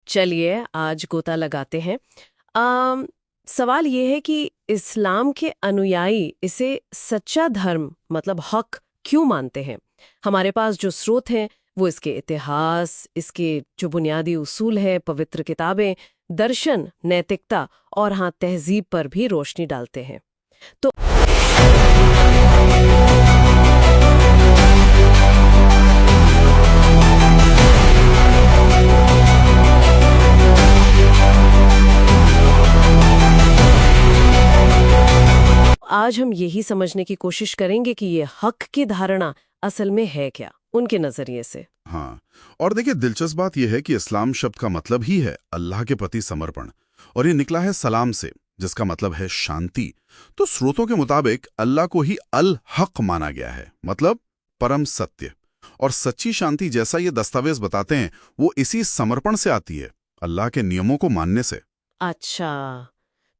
चलिए आज गोता लगाते हैं। सवाल ये है कि इस्लाम के अनुयायी इसे सच्चा धर्म मतलब हक क्यों मानते हैं। हमारे पास जो स्रोत हैं वो इसके इतिहास, इसके जो बुनियादी उसूल है, पवित्र किताबें, दर्शन, नैतिकता और हाँ तहजीब पर भी रोशनी डालते हैं। तो आज हम यही समझने की कोशिश करेंगे कि ये हक की धारणा असल में है क्या, उनके नजरिए से। हाँ, और देखिए दिलचस्प बात यह है कि इस्लाम शब्द का मतलब ही है अल्लाह के प्रति समर्पण, और ये निकला है सलाम से, जिसका मतलब है शांति। तो स्रोतों के मुताबिक अल्लाह को ही अल हक माना गया है, मतलब परम सत्य। और सच्ची शांति, जैसा ये दस्तावेज बताते हैं, वो इसी समर्पण से आती है, अल्लाह के नियमों को मानने से। अच्छा,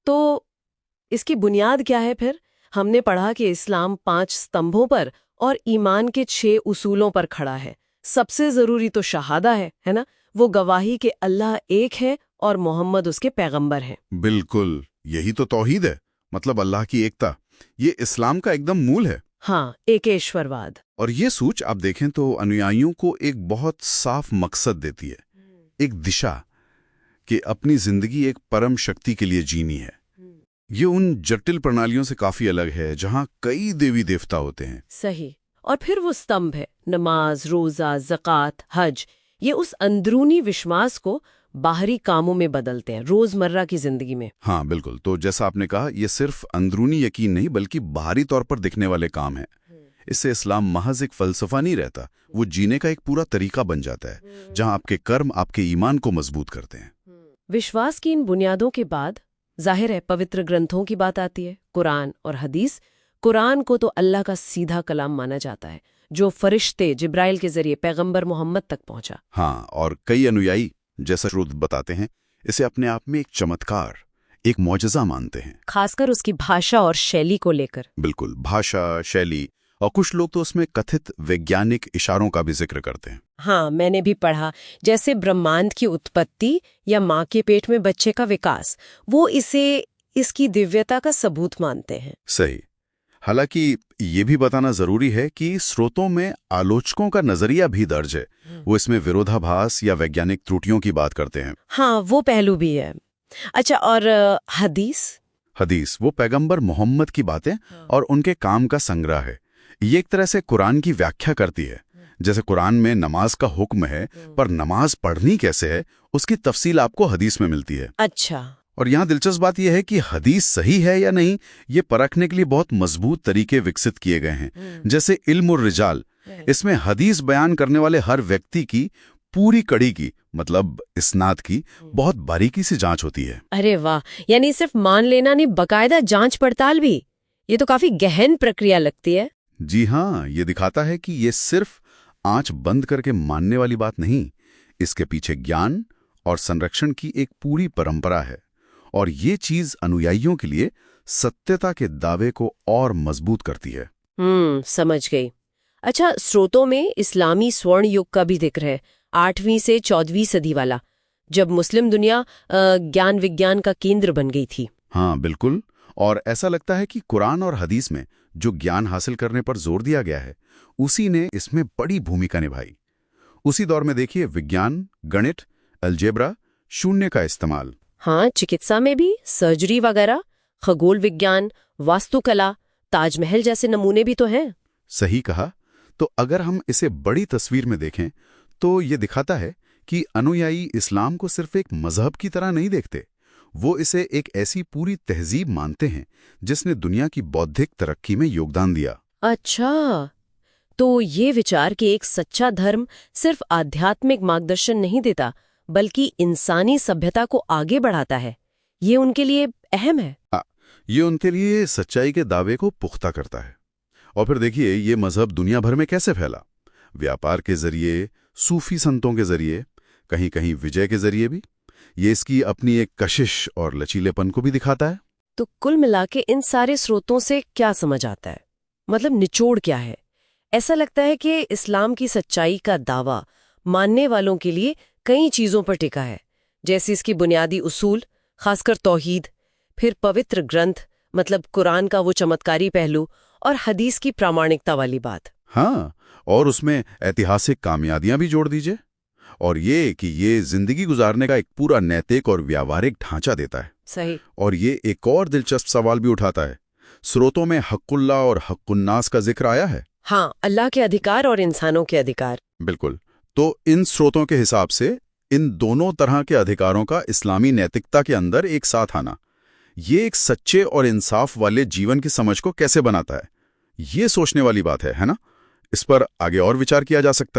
तो इसकी बुनियाद क्या है फिर? हमने पढ़ा कि इस्लाम 5 स्तंभों पर और ईमान के 6 उसूलों पर खड़ा है। सबसे जरूरी तो शहादा है ना? वो गवाही कि अल्लाह एक है और मोहम्मद उसके पैगंबर हैं। बिल्कुल, यही तो तौहीद है, मतलब अल्लाह की एकता। ये इस्लाम का एकदम मूल है। हाँ, एकेश्वरवाद। और ये सूच आप देखें तो अनुयायियों को एक बहुत साफ मकसद देती है, एक दिशा, कि अपनी जिंदगी एक परम शक्ति के लिए जीनी है। ये उन जटिल प्रणालियों से काफी अलग है जहां कई देवी देवता होते हैं। सही। और फिर वो स्तंभ है, नमाज, रोजा, ज़कात, हज। ये उस अंदरूनी विश्वास को बाहरी कामों में बदलते हैं, रोजमर्रा की जिंदगी में। हाँ बिल्कुल, तो जैसा आपने कहा, ये सिर्फ अंदरूनी यकीन नहीं बल्कि बाहरी तौर पर दिखने वाले काम है। इससे इस्लाम महज एक फलसफा नहीं रहता, वो जीने का एक पूरा तरीका बन जाता है, जहां आपके कर्म आपके ईमान को मजबूत करते हैं। विश्वास की इन बुनियादों के बाद जाहिर है पवित्र ग्रंथों की बात आती है, कुरान और हदीस। कुरान को तो अल्लाह का सीधा कलाम माना जाता है, जो फरिश्ते जिब्राइल के जरिए पैगंबर मोहम्मद तक पहुंचा। हाँ, और कई अनुयायी, जैसा स्रोत बताते हैं, इसे अपने आप में एक चमत्कार, एक मौजज़ा मानते हैं, खासकर उसकी भाषा और शैली को लेकर। बिल्कुल, भाषा, शैली, और कुछ लोग तो उसमें कथित वैज्ञानिक इशारों का भी जिक्र करते हैं। हाँ, मैंने भी पढ़ा, जैसे ब्रह्मांड की उत्पत्ति या माँ के पेट में बच्चे का विकास, वो इसे इसकी दिव्यता का सबूत मानते हैं। सही। हालांकि ये भी बताना जरूरी है कि स्रोतों में आलोचकों का नजरिया भी दर्ज है। वो इसमें विरोधाभास या वैज्ञानिक त्रुटियों की बात करते हैं। हाँ, वो पहलू भी है। अच्छा, और हदीस वो पैगंबर मोहम्मद की बातें और उनके काम का संग्रह है। ये एक तरह से कुरान की व्याख्या करती है। जैसे कुरान में नमाज का हुक्म है, पर नमाज पढ़नी कैसे है, उसकी तफसील आपको हदीस में मिलती है। अच्छा। और यहाँ दिलचस्प बात यह है कि हदीस सही है या नहीं, ये परखने के लिए बहुत मजबूत तरीके विकसित किए गए हैं। जैसे इल्मुर रिजाल, इसमें हदीस बयान करने वाले हर व्यक्ति की पूरी कड़ी की, मतलब इस्नाद की, बहुत बारीकी से जांच होती है। अरे वाह, यानी सिर्फ मान लेना नहीं, बकायदा जांच पड़ताल भी। ये तो काफी गहन प्रक्रिया लगती है। जी हाँ, ये दिखाता है कि ये सिर्फ आंच बंद करके मानने वाली बात नहीं, इसके पीछे ज्ञान और संरक्षण की एक पूरी परंपरा है। और ये चीज अनुयायियों के लिए सत्यता के दावे को और मजबूत करती है। समझ गई। अच्छा, स्रोतों में इस्लामी स्वर्ण युग का भी जिक्र है, 8वीं से 14वीं सदी वाला, जब मुस्लिम दुनिया ज्ञान विज्ञान का केंद्र बन गई थी। हाँ बिल्कुल, और ऐसा लगता है कि कुरान और हदीस में जो ज्ञान हासिल करने पर जोर दिया गया है, उसी ने इसमें बड़ी भूमिका निभाई। उसी दौर में देखिए, विज्ञान, गणित, अलजेब्रा, शून्य का इस्तेमाल। हाँ, चिकित्सा में भी सर्जरी वगैरह, खगोल विज्ञान, वास्तुकला, ताजमहल जैसे नमूने भी तो हैं। सही कहा। तो अगर हम इसे बड़ी तस्वीर में देखें तो ये दिखाता है कि अनुयायी इस्लाम को सिर्फ एक मजहब की तरह नहीं देखते, वो इसे एक ऐसी पूरी तहजीब मानते हैं जिसने दुनिया की बौद्धिक तरक्की में योगदान दिया। अच्छा, तो ये विचार कि एक सच्चा धर्म सिर्फ आध्यात्मिक मार्गदर्शन नहीं देता बल्कि इंसानी सभ्यता को आगे बढ़ाता है, ये उनके लिए अहम है। ये उनके लिए सच्चाई के दावे को पुख्ता करता है। और फिर देखिए, ये मजहब दुनिया भर में कैसे फैला, व्यापार के जरिए, सूफी संतों के जरिए, कहीं कहीं विजय के जरिए भी। ये इसकी अपनी एक कशिश और लचीलेपन को भी दिखाता है। तो कुल मिला के इन सारे स्रोतों से क्या समझ आता है, मतलब निचोड़ क्या है? ऐसा लगता है कि इस्लाम की सच्चाई का दावा मानने वालों के लिए कई चीजों पर टिका है, जैसे इसकी बुनियादी उसूल, खासकर तौहीद, फिर पवित्र ग्रंथ मतलब कुरान का वो चमत्कारी पहलू और हदीस की प्रामाणिकता वाली बात। हाँ, और उसमें ऐतिहासिक कामयाबियां भी जोड़ दीजिए, और ये कि ये जिंदगी गुजारने का एक पूरा नैतिक और व्यावहारिक ढांचा देता है। सही। और ये एक और दिलचस्प सवाल भी उठाता है, स्रोतों में हक़ुल्लाह और हक़ुन्नास का जिक्र आया है? हाँ, अल्लाह के अधिकार और इंसानों के अधिकार। बिल्कुल। तो इन स्रोतों के हिसाब से इन दोनों तरह के अधिकारों का इस्लामी नैतिकता के अंदर एक साथ आना, ये एक सच्चे और इंसाफ वाले जीवन की समझ को कैसे बनाता है, ये सोचने वाली बात है ना? इस पर आगे और विचार किया जा सकता है।